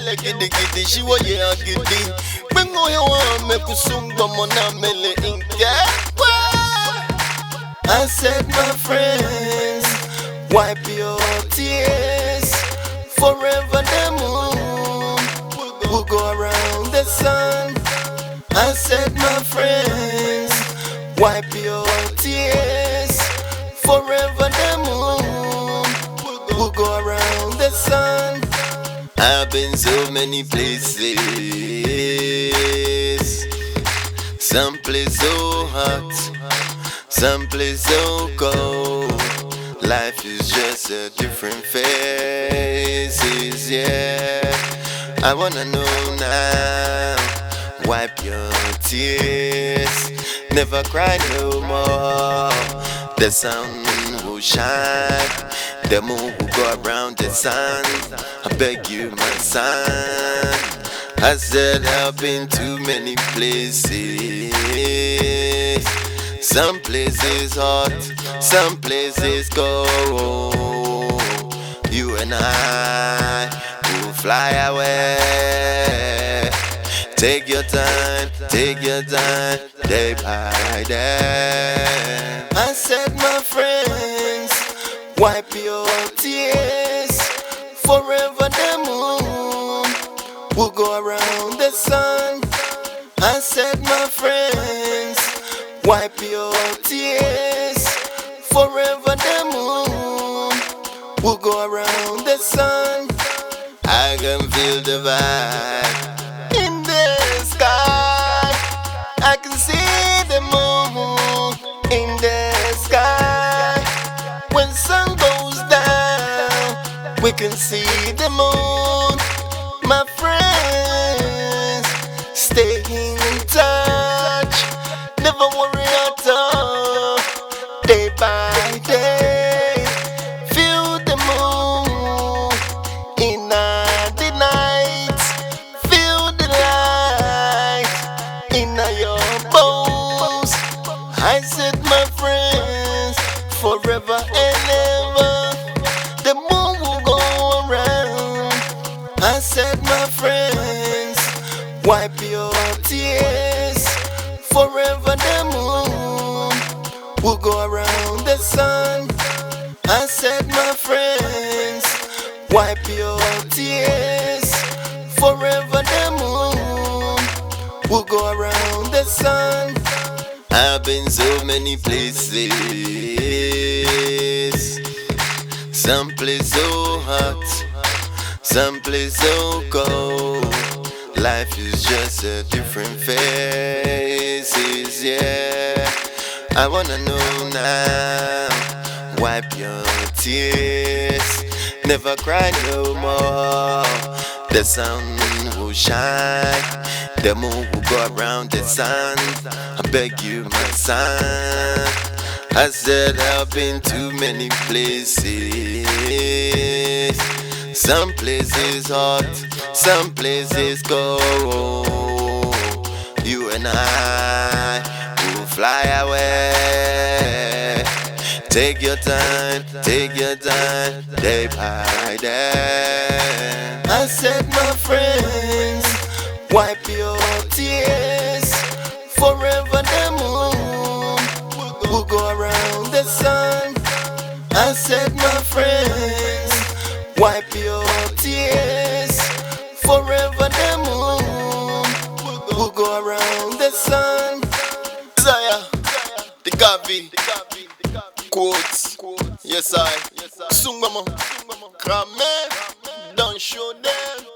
mele gidi gidi, she wa ye gidi. Bengo ya wa me kusumba mona mele inke. I said, my friends, wipe your tears. Forever the moon will go around the sun. I said, my friends, wipe your tears. Forever the moon will go around the sun. I've been so many places, some place so hot, some place so cold. Life is just a different phases, yeah. I wanna know now, wipe your tears, never cry no more. The sun will shine, the moon will go around the sun. I beg you, my son. I said I've been to many places. Some places hot, some places cold. You and I will fly away. Take your time, day by day. I said, my friends, wipe your tears. Forever the moon will go around the sun. I said, my friends, wipe your tears. Forever the moon will go around the sun. I can feel the vibe in the sky. I can see the moon in the sky. When sun goes down, we can see the moon. My friends, stay in touch. Never worry at all. Day by day, feel the moon in the night. Feel the light in your bones. I said, my friends, forever and ever, the moon will go around. I said, my friends, wipe your tears. Forever the moon will go around the sun. I said, my friends, wipe your tears. Forever the moon will go around the sun. I've been so many places, some place so hot, some place so cold. Life is just a different phases, yeah. I wanna know now, wipe your tears, never cry no more. The sun will shine, the moon will go around the sun. I beg you, my son. I said I've been to many places. Some places hot, some places cold. You and I will fly away. Take your time, day by day. I said, my friends, wipe your tears. Forever the moon will go around the sun. I said, my friends, wipe your tears. Forever the moon will go around the sun. Zaya, the Gavi, quotes. Yes, I. Sungama, Krame, don't show them.